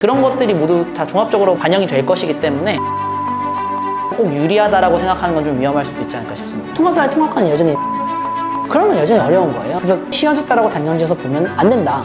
그런 것들이 모두 다 종합적으로 반영이 될 것이기 때문에 꼭 유리하다라고 생각하는 건 좀 위험할 수도 있지 않을까 싶습니다. 통합사회 통합과는 여전히 그러면 여전히 어려운 거예요. 그래서 쉬워졌다라고 단정지어서 보면 안 된다.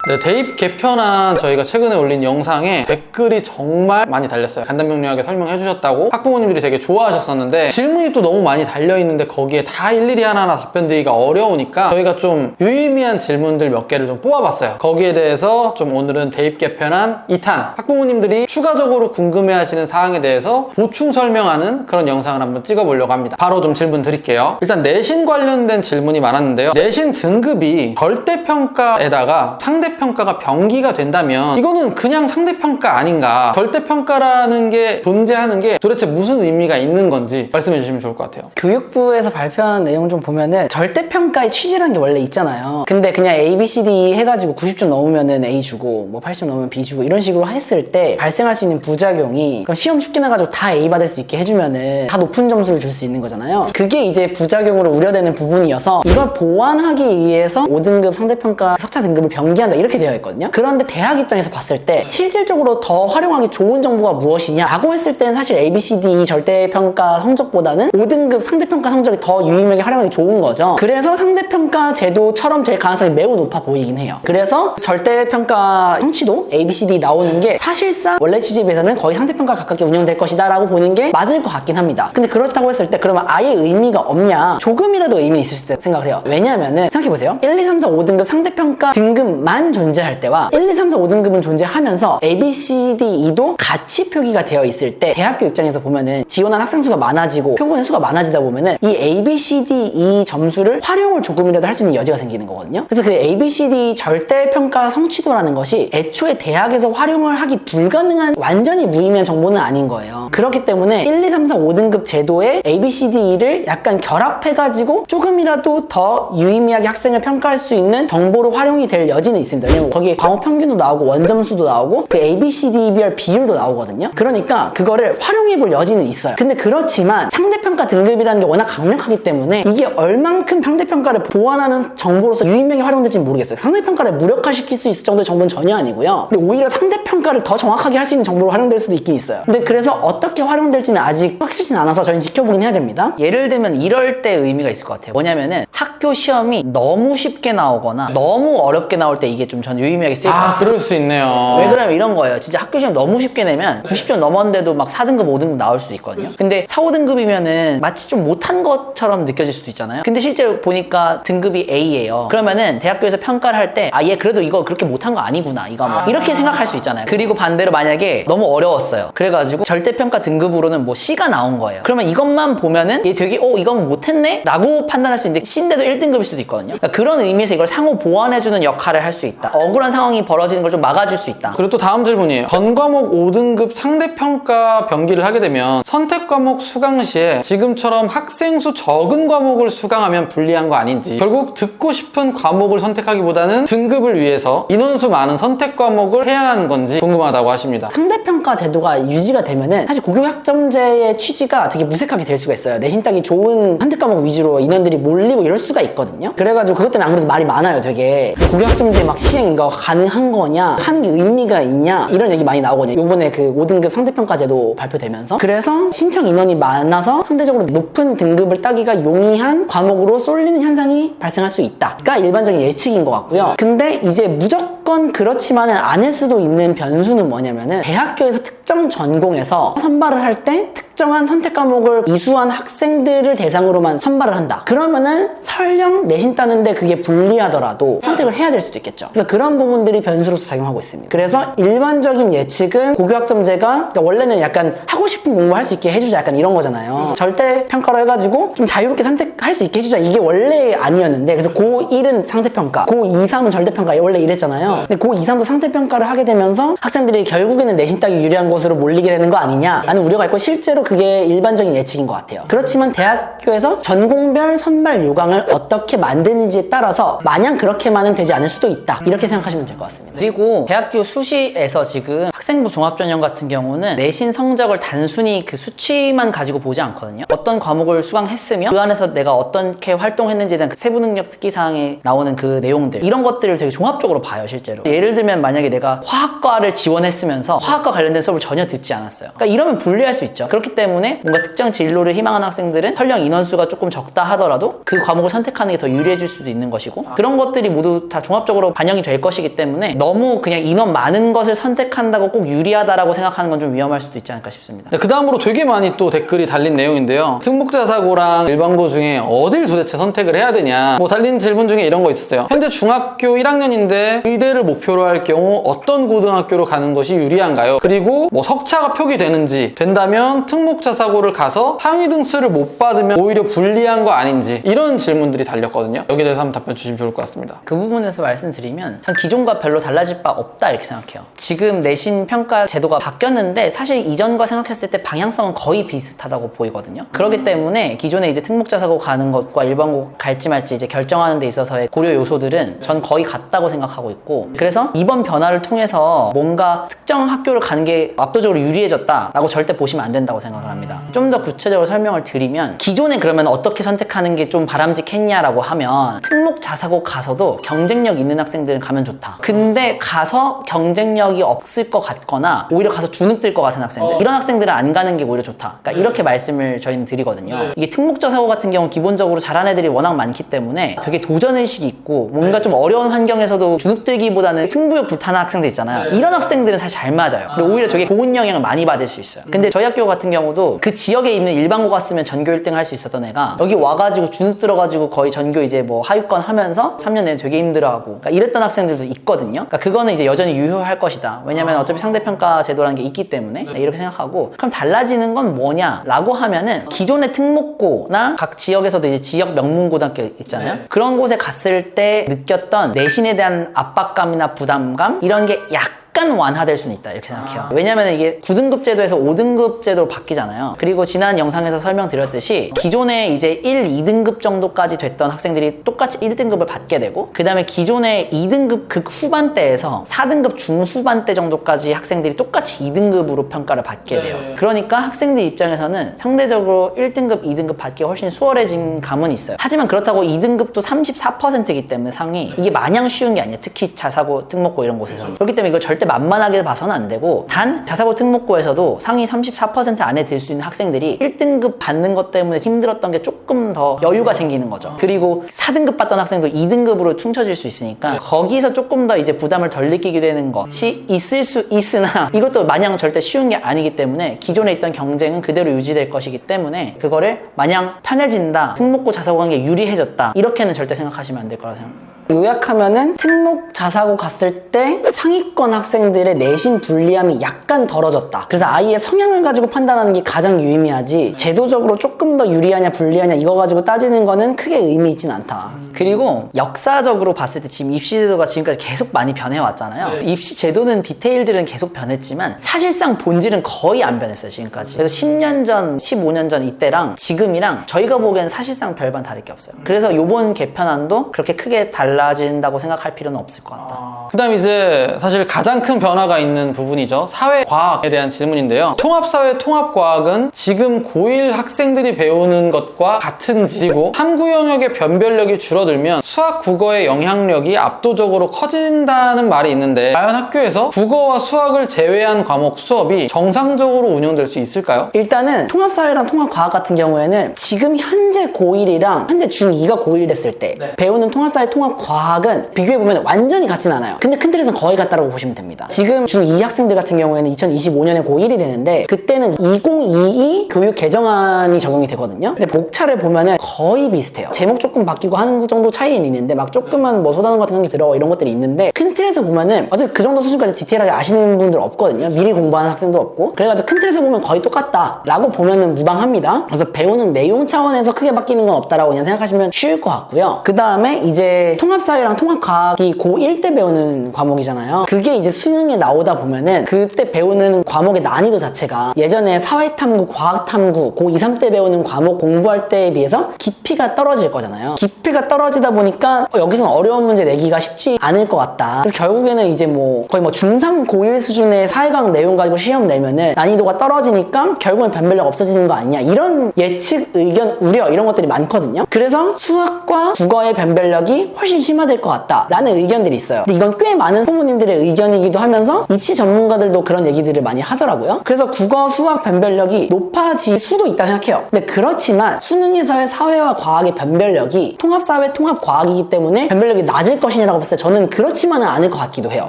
네, 대입 개편안 저희가 최근에 올린 영상에 댓글이 정말 많이 달렸어요. 간단명료하게 설명해 주셨다고 학부모님들이 되게 좋아하셨었는데 질문이 또 너무 많이 달려있는데 거기에 다 일일이 하나하나 답변드리기가 어려우니까 저희가 좀 유의미한 질문들 몇 개를 좀 뽑아봤어요. 거기에 대해서 좀 오늘은 대입 개편안 2탄 학부모님들이 추가적으로 궁금해하시는 사항에 대해서 보충 설명하는 그런 영상을 한번 찍어보려고 합니다. 바로 좀 질문 드릴게요. 일단 내신 관련된 질문이 많았는데요. 내신 등급이 절대평가에다가 상대평가가 병기가 된다면 이거는 그냥 상대평가 아닌가, 절대평가라는 게 존재하는 게 도대체 무슨 의미가 있는 건지 말씀해 주시면 좋을 것 같아요. 교육부에서 발표한 내용 좀 보면은 절대평가의 취지라는 게 원래 있잖아요. 근데 그냥 A, B, C, D 해가지고 90점 넘으면은 A 주고 뭐 80점 넘으면 B 주고 이런 식으로 했을 때 발생할 수 있는 부작용이 그럼 시험 쉽게 나가지고 다 A 받을 수 있게 해주면은 다 높은 점수를 줄 수 있는 거잖아요. 그게 이제 부작용으로 우려되는 부분이어서 이걸 보완하기 위해서 5등급 상대평가 석차 등급을 병기한다 이렇게 되어 있거든요. 그런데 대학 입장에서 봤을 때 실질적으로 더 활용하기 좋은 정보가 무엇이냐 라고 했을 때는 사실 A, B, C, D 절대평가 성적보다는 5등급 상대평가 성적이 더 유의미하게 활용하기 좋은 거죠. 그래서 상대평가 제도처럼 될 가능성이 매우 높아 보이긴 해요. 그래서 절대평가 성취도 A, B, C, D 나오는 게 사실상 원래 취지에 비해서는 거의 상대평가 가깝게 운영될 것이다 라고 보는 게 맞을 것 같긴 합니다. 근데 그렇다고 했을 때 그러면 아예 의미가 없냐? 조금이라도 의미 있을 수 있을 때 생각을 해요. 왜냐면은 생각해보세요. 1, 2, 3, 4, 5등급 상대평가 등급만 존재할 때와 1, 2, 3, 4, 5등급은 존재하면서 A, B, C, D, E도 같이 표기가 되어 있을 때 대학교 입장에서 보면은 지원한 학생 수가 많아지고 표본의 수가 많아지다 보면은 이 A, B, C, D, E 점수를 활용을 조금이라도 할 수 있는 여지가 생기는 거거든요. 그래서 그 A, B, C, D 절대평가 성취도라는 것이 애초에 대학에서 활용을 하기 불가능한 완전히 무의미한 정보는 아닌 거예요. 그렇기 때문에 1, 2, 3, 4, 5등급 제도에 A, B, C, D, E를 약간 결합해가지고 조금이라도 더 유의미하게 학생을 평가할 수 있는 정보로 활용이 될 여지는 있습니다. 왜냐면 거기에 과목 평균도 나오고 원점수도 나오고 그 A, B, C, D별 비율도 나오거든요. 그러니까 그거를 활용해볼 여지는 있어요. 근데 그렇지만 상대평가 등급이라는 게 워낙 강력하기 때문에 이게 얼만큼 상대평가를 보완하는 정보로서 유의미하게 활용될지는 모르겠어요. 상대평가를 무력화시킬 수 있을 정도의 정보는 전혀 아니고요. 근데 오히려 상대평가를 더 정확하게 할 수 있는 정보로 활용될 수도 있긴 있어요. 근데 그래서 어떻게 활용될지는 아직 확실치 않아서 저희는 지켜보긴 해야 됩니다. 예를 들면 이럴 때 의미가 있을 것 같아요. 뭐냐면은 학교 시험이 너무 쉽게 나오거나 너무 어렵게 나올 때 이게 좀 전 유의미하게 쓰일 것 같아요. 그럴 수 있네요. 왜 그러냐면 이런 거예요. 진짜 학교 시험 너무 쉽게 내면 90점 넘었는데도 막 4등급, 5등급 나올 수도 있거든요. 근데 4, 5등급이면은 마치 좀 못한 것처럼 느껴질 수도 있잖아요. 근데 실제 보니까 등급이 A예요. 그러면은 대학교에서 평가를 할 때 얘 그래도 이거 그렇게 못한 거 아니구나 이거 뭐 이렇게 생각할 수 있잖아요. 그리고 반대로 만약에 너무 어려웠어요. 그래가지고 절대평가 등급으로는 뭐 C가 나온 거예요. 그러면 이것만 보면은 얘 되게 이건 못했네? 라고 판단할 수 있는데 C인데도 1등급일 수도 있거든요. 그러니까 그런 의미에서 이걸 상호 보완해주는 역할을 할 수 있다. 억울한 상황이 벌어지는 걸 좀 막아줄 수 있다. 그리고 또 다음 질문이에요. 전 과목 5등급 상대평가 병기를 하게 되면 선택 과목 수강 시에 지금처럼 학생 수 적은 과목을 수강하면 불리한 거 아닌지, 결국 듣고 싶은 과목을 선택하기보다는 등급을 위해서 인원수 많은 선택 과목을 해야 하는 건지 궁금하다고 하십니다. 상대평가 제도가 유지가 되면은 사실 고교학점제의 취지가 되게 무색하게 될 수가 있어요. 내신 따기 좋은 선택 과목 위주로 인원들이 몰리고 이럴 수가 있거든요. 그래가지고 그것 때문에 안 그래도 말이 많아요. 되게 고교학점제 막 시행 이거 가능한 거냐, 하는 게 의미가 있냐 이런 얘기 많이 나오거든요. 요번에 그 5등급 상대평가 제도 발표되면서. 그래서 신청 인원이 많아서 상대적으로 높은 등급을 따기가 용이한 과목으로 쏠리는 현상이 발생할 수 있다가 일반적인 예측인 것 같고요. 근데 이제 무조건 그렇지만은 않을 수도 있는 변수는 뭐냐면은 대학교에서 특정 전공에서 선발을 할 때 특정한 선택 과목을 이수한 학생들을 대상으로만 선발을 한다. 그러면은 설령 내신 따는데 그게 불리하더라도 선택을 해야 될 수도 있겠죠. 그래서 그런 부분들이 변수로서 작용하고 있습니다. 그래서 일반적인 예측은 고교학점제가 그러니까 원래는 약간 하고 싶은 공부 할 수 있게 해주자 약간 이런 거잖아요. 절대평가로 해가지고 좀 자유롭게 선택할 수 있게 해주자 이게 원래 아니었는데, 그래서 고1은 상대평가, 고2, 3은 절대평가 원래 이랬잖아요. 근데 고2, 3도 상대평가를 하게 되면서 학생들이 결국에는 내신 따기 유리한 곳으로 몰리게 되는 거 아니냐 라는 우려가 있고, 실제로 그게 일반적인 예측인 것 같아요. 그렇지만 대학교에서 전공별 선발 요강을 어떻게 만드는지에 따라서 마냥 그렇게만은 되지 않을 수도 있다 이렇게 생각하시면 될 것 같습니다. 그리고 대학교 수시에서 지금 학생 학생부 종합전형 같은 경우는 내신 성적을 단순히 그 수치만 가지고 보지 않거든요. 어떤 과목을 수강했으며 그 안에서 내가 어떻게 활동했는지에 대한 그 세부 능력 특기사항에 나오는 그 내용들, 이런 것들을 되게 종합적으로 봐요, 실제로. 예를 들면 만약에 내가 화학과를 지원했으면서 화학과 관련된 수업을 전혀 듣지 않았어요. 그러니까 이러면 불리할 수 있죠. 그렇기 때문에 뭔가 특정 진로를 희망하는 학생들은 설령 인원수가 조금 적다 하더라도 그 과목을 선택하는 게 더 유리해질 수도 있는 것이고, 그런 것들이 모두 다 종합적으로 반영이 될 것이기 때문에 너무 그냥 인원 많은 것을 선택한다고 꼭 유리하다라고 생각하는 건 좀 위험할 수도 있지 않을까 싶습니다. 그 다음으로 되게 많이 또 댓글이 달린 내용인데요. 특목자사고랑 일반고 중에 어딜 도대체 선택을 해야 되냐, 뭐 달린 질문 중에 이런 거 있었어요. 현재 중학교 1학년인데 의대를 목표로 할 경우 어떤 고등학교로 가는 것이 유리한가요? 그리고 뭐 석차가 표기되는지, 된다면 특목자사고를 가서 상위 등수를 못 받으면 오히려 불리한 거 아닌지, 이런 질문들이 달렸거든요. 여기에 대해서 한번 답변 주시면 좋을 것 같습니다. 그 부분에서 말씀드리면 전 기존과 별로 달라질 바 없다 이렇게 생각해요. 지금 내신 평가 제도가 바뀌었는데 사실 이전과 생각했을 때 방향성은 거의 비슷하다고 보이거든요. 그렇기 때문에 기존에 이제 특목자사고 가는 것과 일반고 갈지 말지 이제 결정하는 데 있어서의 고려 요소들은 전 거의 같다고 생각하고 있고, 그래서 이번 변화를 통해서 뭔가 특정 학교를 가는 게 압도적으로 유리해졌다라고 절대 보시면 안 된다고 생각을 합니다. 좀 더 구체적으로 설명을 드리면, 기존에 그러면 어떻게 선택하는 게 좀 바람직했냐라고 하면 특목자사고 가서도 경쟁력 있는 학생들은 가면 좋다. 근데 가서 경쟁력이 없을 것 같거나 오히려 가서 주눅들 것 같은 학생들, 이런 학생들은 안 가는 게 오히려 좋다. 그러니까 이렇게 말씀을 저희는 드리거든요. 이게 특목자사고 같은 경우 기본적으로 잘하는 애들이 워낙 많기 때문에 되게 도전의식이 있고 뭔가 좀 어려운 환경에서도 주눅들기보다는 승부욕 불타는 학생들 있잖아요. 이런 학생들은 사실 잘 맞아요. 그리고 오히려 되게 좋은 영향을 많이 받을 수 있어요. 근데 저희 학교 같은 경우도 그 지역에 있는 일반고 갔으면 전교 1등 할 수 있었던 애가 여기 와가지고 주눅 들어가지고 거의 전교 이제 뭐 하위권 하면서 3년 내내 되게 힘들어하고, 그러니까 이랬던 학생들도 있거든요. 그러니까 그거는 이제 여전히 유효할 것이다. 왜냐면 어차피 상대평가 제도라는 게 있기 때문에 이렇게 생각하고, 그럼 달라지는 건 뭐냐라고 하면은 기존의 특목고나 각 지역에서도 이제 지역 명문고등학교 있잖아요. 그런 곳에 갔을 때 느꼈던 내신에 대한 압박감이나 부담감, 이런 게 약간 완화될 수는 있다 이렇게 생각해요. 왜냐면 이게 9등급 제도에서 5등급 제도로 바뀌잖아요. 그리고 지난 영상에서 설명드렸듯이 기존에 이제 1, 2등급 정도까지 됐던 학생들이 똑같이 1등급을 받게 되고, 그 다음에 기존에 2등급 극 후반대에서 4등급 중후반대 정도까지 학생들이 똑같이 2등급으로 평가를 받게 돼요. 그러니까 학생들 입장에서는 상대적으로 1등급, 2등급 받기가 훨씬 수월해진 감은 있어요. 하지만 그렇다고 2등급도 34%이기 때문에 상위, 이게 마냥 쉬운 게 아니에요. 특히 자사고, 특목고 이런 곳에서. 그렇기 때문에 이걸 절대 만만하게 봐서는 안 되고, 단 자사고 특목고에서도 상위 34% 안에 들 수 있는 학생들이 1등급 받는 것 때문에 힘들었던 게 조금 더 여유가 생기는 거죠. 그리고 4등급 받던 학생도 2등급으로 퉁쳐질 수 있으니까 거기서 조금 더 이제 부담을 덜 느끼게 되는 것이 있을 수 있으나, 이것도 마냥 절대 쉬운 게 아니기 때문에 기존에 있던 경쟁은 그대로 유지될 것이기 때문에 그거를 마냥 편해진다, 특목고 자사고 간 게 유리해졌다, 이렇게는 절대 생각하시면 안 될 거라고 생각합니다. 요약하면은 특목자사고 갔을 때 상위권 학생들의 내신 불리함이 약간 덜어졌다. 그래서 아이의 성향을 가지고 판단하는 게 가장 유의미하지, 제도적으로 조금 더 유리하냐 불리하냐 이거 가지고 따지는 거는 크게 의미 있진 않다. 그리고 역사적으로 봤을 때 지금 입시 제도가 지금까지 계속 많이 변해왔잖아요. 입시 제도는 디테일들은 계속 변했지만 사실상 본질은 거의 안 변했어요, 지금까지. 그래서 10년 전, 15년 전 이때랑 지금이랑 저희가 보기에는 사실상 별반 다를 게 없어요. 그래서 요번 개편안도 그렇게 크게 달라진다고 생각할 필요는 없을 것 같다. 그 다음 이제 사실 가장 큰 변화가 있는 부분이죠. 사회과학에 대한 질문인데요. 통합사회, 통합과학은 지금 고1 학생들이 배우는 것과 같은지, 그리고 탐구 영역의 변별력이 줄어들면 수학, 국어의 영향력이 압도적으로 커진다는 말이 있는데, 과연 학교에서 국어와 수학을 제외한 과목 수업이 정상적으로 운영될 수 있을까요? 일단은 통합사회랑 통합과학 같은 경우에는 지금 현재 고1이랑 현재 중2가 고1 됐을 때 배우는 통합사회, 통합과학은 비교해보면 완전히 같진 않아요. 근데 큰 틀에서는 거의 같다고 보시면 됩니다. 지금 중2 학생들 같은 경우에는 2025년에 고1이 되는데, 그때는 2022 교육 개정안이 적용이 되거든요. 근데 복차를 보면은 거의 비슷해요. 제목 조금 바뀌고 하는 정도 차이는 있는데, 막 조금만 뭐 소단원 같은 게 들어가 이런 것들이 있는데, 큰 틀에서 보면은 어차피 그 정도 수준까지 디테일하게 아시는 분들 없거든요. 미리 공부하는 학생도 없고. 그래가지고 큰 틀에서 보면 거의 똑같다 라고 보면은 무방합니다. 그래서 배우는 내용 차원에서 크게 바뀌는 건 없다라고 그냥 생각하시면 쉬울 것 같고요. 그 다음에 이제 통합사회랑 통합과학이 고1 때 배우는 과목이잖아요. 그게 이제 수능에 나오다 보면은 그때 배우는 과목의 난이도 자체가 예전에 사회탐구, 과학탐구 고2, 3때 배우는 과목 공부할 때에 비해서 깊이가 떨어질 거잖아요. 깊이가 떨어지다 보니까 여기서는 어려운 문제 내기가 쉽지 않을 것 같다. 그래서 결국에는 이제 뭐 거의 뭐 중3, 고1 수준의 사회과학 내용 가지고 시험 내면은 난이도가 떨어지니까 결국엔 변별력 없어지는 거 아니냐, 이런 예측, 의견, 우려 이런 것들이 많거든요. 그래서 수학과 국어의 변별력이 훨씬 심화될 것 같다라는 의견들이 있어요. 근데 이건 꽤 많은 부모님들의 의견이기도 하면서 입시 전문가들도 그런 얘기들을 많이 하더라고요. 그래서 국어, 수학 변별력이 높아질 수도 있다 생각해요. 근데 그렇지만 수능에서의 사회와 과학의 변별력이 통합사회, 통합과학이기 때문에 변별력이 낮을 것이냐라고 봤을 때 저는 그렇지만은 않을 것 같기도 해요.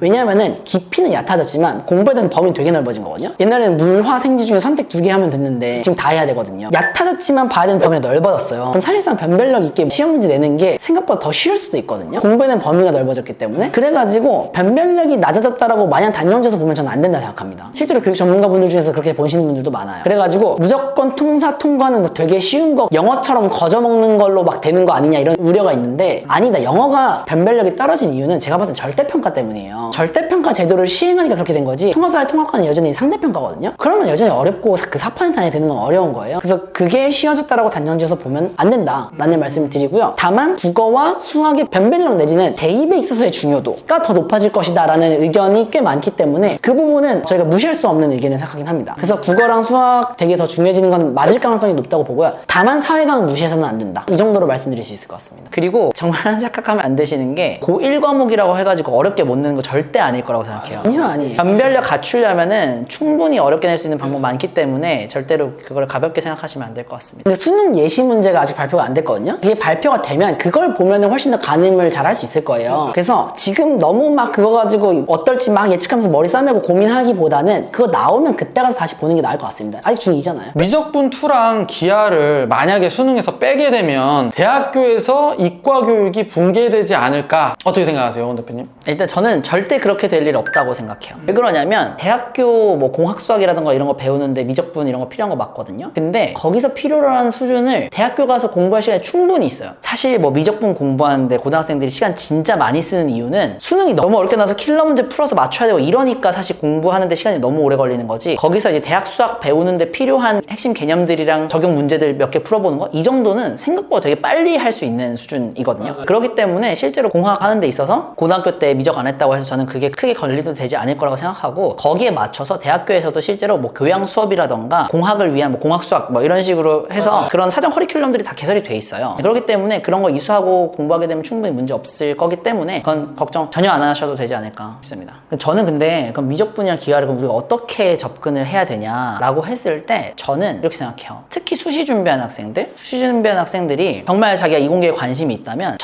왜냐하면은 깊이는 얕아졌지만 공부에 대한 범위는 되게 넓어진 거거든요. 옛날에는 물, 화, 생지 중에 선택 2개 하면 됐는데 지금 다 해야 되거든요. 얕아졌지만 봐야 되는 범위가 넓어졌어요. 그럼 사실상 변별력 있게 시험 문제 내는 게 생각보다 더 쉬울 수도 있거든요. 공부에 대한 범위가 넓어졌기 때문에. 그래가지고 변별력이 낮아졌다라고 마냥 단정지어서 보면 저는 안 된다 생각합니다. 실제로 교육 전문가분들 중에서 그렇게 보시는 분들도 많아요. 그래가지고 무조건 통사 통과는 뭐 되게 쉬운 거, 영어처럼 거저먹는 걸로 막 되는 거 아니냐 이런 우려가 있는데, 아니다. 영어가 변별력이 떨어진 이유는 제가 봤을 때 절대평가 때문이에요. 절대평가 제도를 시행하니까 그렇게 된 거지, 통합사회 통합과는 여전히 상대평가거든요. 그러면 여전히 어렵고 그 4% 안에 드는 건 어려운 거예요. 그래서 그게 쉬워졌다라고 단정지어서 보면 안 된다라는 말씀을 드리고요. 다만 국어와 수학의 변별력 내지는 대입에 있어서의 중요도가 더 높아질 것이다 라는 의견이 꽤 많기 때문에 그 부분은 저희가 무시할 수 없는 의견을 생각하긴 합니다. 그래서 국어랑 수학 되게 더 중요해지는 건 맞을 가능성이 높다고 보고요. 다만 사회과학 무시해서는 안 된다, 이 정도로 말씀드릴 수 있을 것 같습니다. 그리고 정말 착각하면 안 되시는 게 고1 과목이라고 해가지고 어렵게 못 내는 거 절대 아닐 거라고 생각해요. 아니에요. 변별력 갖추려면은 충분히 어렵게 낼 수 있는 방법 많기 때문에 절대로 그걸 가볍게 생각하시면 안 될 것 같습니다. 근데 수능 예시 문제가 아직 발표가 안 됐거든요. 그게 발표가 되면 그걸 보면은 훨씬 더 가늠을 잘 할 수 있을 거예요. 그래서 지금 너무 막 그거 가지고 어떨지 막 예측하면서 머리 싸매고 고민하기보다는 그거 나오면 그때 가서 다시 보는 게 나을 것 같습니다. 아직 중2잖아요. 미적분 2랑 기하를 만약에 수능에서 빼게 되면 대학교에서 이과 교육이 붕괴되지 않을까, 어떻게 생각하세요, 원 대표님? 일단 저는 절대 그렇게 될 일 없다고 생각해요. 왜 그러냐면 대학교 뭐 공학수학이라든가 이런 거 배우는데 미적분 이런 거 필요한 거 맞거든요. 근데 거기서 필요로 하는 수준을 대학교 가서 공부할 시간이 충분히 있어요. 사실 뭐 미적분 공부하는데 고등학생들이 시간 진짜 많이 쓰는 이유는 수능이 너무 어렵게 나서 킬러 문제 풀어서 맞춰야 되고 이러니까 사실 공부하는데 시간이 너무 오래 걸리는 거지, 거기서 이제 대학 수학 배우는데 필요한 핵심 개념들이랑 적용 문제들 몇 개 풀어보는 거, 이 정도는 생각보다 되게 빨리 할 수 있는 수준이거든요. 그렇기 때문에 실제로 공학 하는 데 있어서 고등학교 때 미적 안 했다고 해서 저는 그게 크게 걸리도 되지 않을 거라고 생각하고, 거기에 맞춰서 대학교에서도 실제로 뭐 교양 수업이라던가 공학을 위한 뭐 공학 수학 뭐 이런 식으로 해서 그런 사전 커리큘럼들이 다 개설이 돼 있어요. 그렇기 때문에 그런 거 이수하고 공부하게 되면 충분히 문제 없을 거기 때문에 그건 걱정 전혀 안 하셔도 되지 않을까 싶습니다. 저는 근데 그럼 미적분이랑 기하를 우리가 어떻게 접근을 해야 되냐라고 했을 때 저는 이렇게 생각해요. 특히 수시 준비하는 학생들이 정말 자기가 이공계에 관심이 있다면,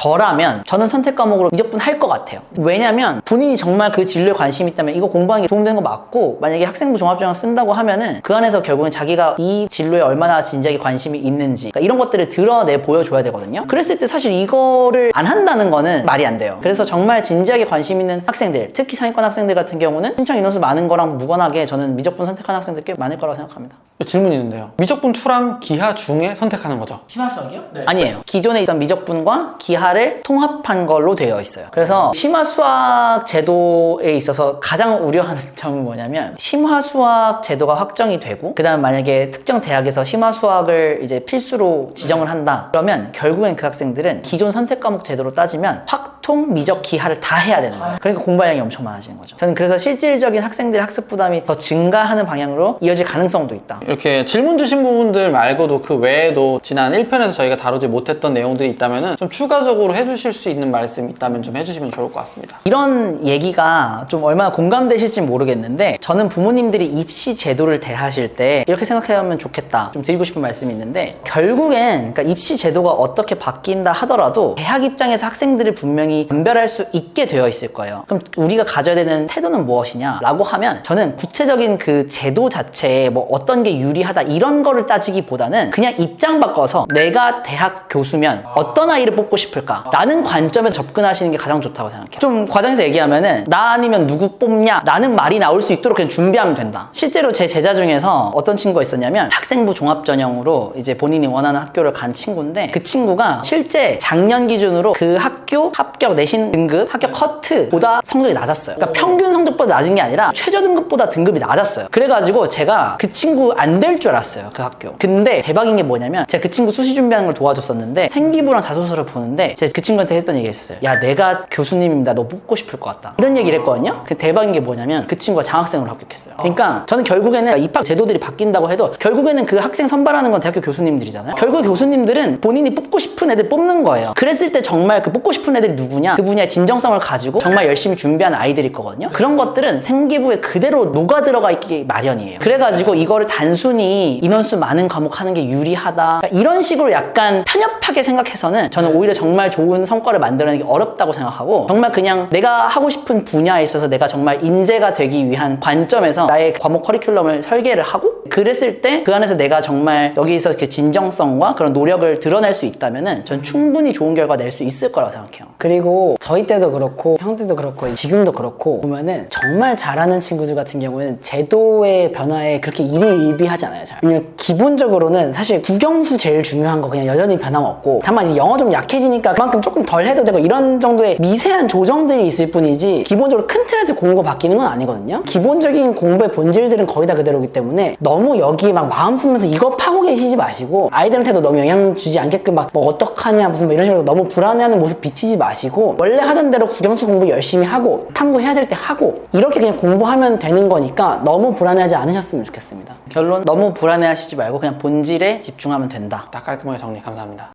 저는 선택 과목으로 미적분 할 것 같아요. 왜냐면 본인이 정말 그 진로에 관심이 있다면 이거 공부하는 게 도움되는 거 맞고, 만약에 학생부 종합전형 쓴다고 하면은 그 안에서 결국엔 자기가 이 진로에 얼마나 진지하게 관심이 있는지, 그러니까 이런 것들을 드러내 보여줘야 되거든요. 그랬을 때 사실 이거를 안 한다는 거는 말이 안 돼요. 그래서 정말 진지하게 관심 있는 학생들, 특히 상위권 학생들 같은 경우는 신청 인원수 많은 거랑 무관하게 저는 미적분 선택하는 학생들 꽤 많을 거라고 생각합니다. 질문이 있는데요. 미적분 2랑 기하 중에 선택하는 거죠? 심화수학이요? 네. 아니에요. 기존에 있던 미적분과 기하를 통합한 걸로 되어 있어요. 그래서 심화수학 제도에 있어서 가장 우려하는 점은 뭐냐면, 심화수학 제도가 확정이 되고 그 다음 만약에 특정 대학에서 심화수학을 이제 필수로 지정을 한다, 그러면 결국엔 그 학생들은 기존 선택 과목 제도로 따지면 확통, 미적, 기하를 다 해야 되는 거예요. 그러니까 공부량이 엄청 많아지는 거죠. 저는 그래서 실질적인 학생들의 학습 부담이 더 증가하는 방향으로 이어질 가능성도 있다. 이렇게 질문 주신 부분들 말고도 그 외에도 지난 1편에서 저희가 다루지 못했던 내용들이 있다면 좀 추가적으로 해주실 수 있는 말씀 있다면 좀 해주시면 좋을 것 같습니다. 이런 얘기가 좀 얼마나 공감되실지 모르겠는데, 저는 부모님들이 입시 제도를 대하실 때 이렇게 생각하면 좋겠다 좀 드리고 싶은 말씀이 있는데, 결국엔 그러니까 입시 제도가 어떻게 바뀐다 하더라도 대학 입장에서 학생들을 분명히 분별할 수 있게 되어 있을 거예요. 그럼 우리가 가져야 되는 태도는 무엇이냐 라고 하면, 저는 구체적인 그 제도 자체에 뭐 어떤 게 유리하다 이런 거를 따지기보다는 그냥 입장 바꿔서 내가 대학 교수면 어떤 아이를 뽑고 싶을까 라는 관점에서 접근하시는 게 가장 좋다고 생각해요. 좀 과장해서 얘기하면은 나 아니면 누구 뽑냐 라는 말이 나올 수 있도록 그냥 준비하면 된다. 실제로 제 제자 중에서 어떤 친구가 있었냐면, 학생부 종합전형으로 이제 본인이 원하는 학교를 간 친구인데, 그 친구가 실제 작년 기준으로 그 학교 합격 합격 내신 등급, 합격 커트보다 성적이 낮았어요. 그러니까 평균 성적보다 낮은 게 아니라 최저 등급보다 등급이 낮았어요. 그래가지고 제가 그 친구 안 될 줄 알았어요, 그 학교. 근데 대박인 게 뭐냐면 제가 그 친구 수시 준비하는 걸 도와줬었는데 생기부랑 자소서를 보는데 제가 그 친구한테 했던 얘기 했어요. 야, 내가 교수님입니다. 너 뽑고 싶을 것 같다. 이런 얘기를 했거든요. 그 대박인 게 뭐냐면 그 친구가 장학생으로 합격했어요. 그러니까 저는 결국에는 입학 제도들이 바뀐다고 해도 결국에는 그 학생 선발하는 건 대학교 교수님들이잖아요. 결국 교수님들은 본인이 뽑고 싶은 애들 뽑는 거예요. 그랬을 때 정말 그 뽑고 싶은 애들이 누구냐? 그 분야의 진정성을 가지고 정말 열심히 준비한 아이들일 거거든요. 그런 것들은 생기부에 그대로 녹아 들어가 있기 마련이에요. 그래가지고 이거를 단순히 인원수 많은 과목 하는 게 유리하다, 그러니까 이런 식으로 약간 편협하게 생각해서는 저는 오히려 정말 좋은 성과를 만들어내기 어렵다고 생각하고, 정말 그냥 내가 하고 싶은 분야에 있어서 내가 정말 인재가 되기 위한 관점에서 나의 과목 커리큘럼을 설계를 하고, 그랬을 때 그 안에서 내가 정말 여기서 그 진정성과 그런 노력을 드러낼 수 있다면은 전 충분히 좋은 결과 낼 수 있을 거라고 생각해요. 그리고 저희 때도 그렇고 형 때도 그렇고 지금도 그렇고 보면은 정말 잘하는 친구들 같은 경우에는 제도의 변화에 그렇게 일희일비하지 않아요. 잘. 왜냐면 기본적으로는 사실 국영수 제일 중요한 거 그냥 여전히 변함없고, 다만 이제 영어 좀 약해지니까 그만큼 조금 덜 해도 되고 이런 정도의 미세한 조정들이 있을 뿐이지 기본적으로 큰 틀에서 공부가 바뀌는 건 아니거든요. 기본적인 공부의 본질들은 거의 다 그대로기 때문에 너무 여기에 막 마음 쓰면서 이거 파고 계시지 마시고, 아이들한테도 너무 영향 주지 않게끔 막 뭐 어떡하냐 무슨 뭐 이런 식으로 너무 불안해하는 모습 비치지 마시고, 원래 하던 대로 국영수 공부 열심히 하고 탐구해야 될 때 하고 이렇게 그냥 공부하면 되는 거니까 너무 불안해하지 않으셨으면 좋겠습니다. 결론, 너무 불안해하시지 말고 그냥 본질에 집중하면 된다. 딱 깔끔하게 정리 감사합니다.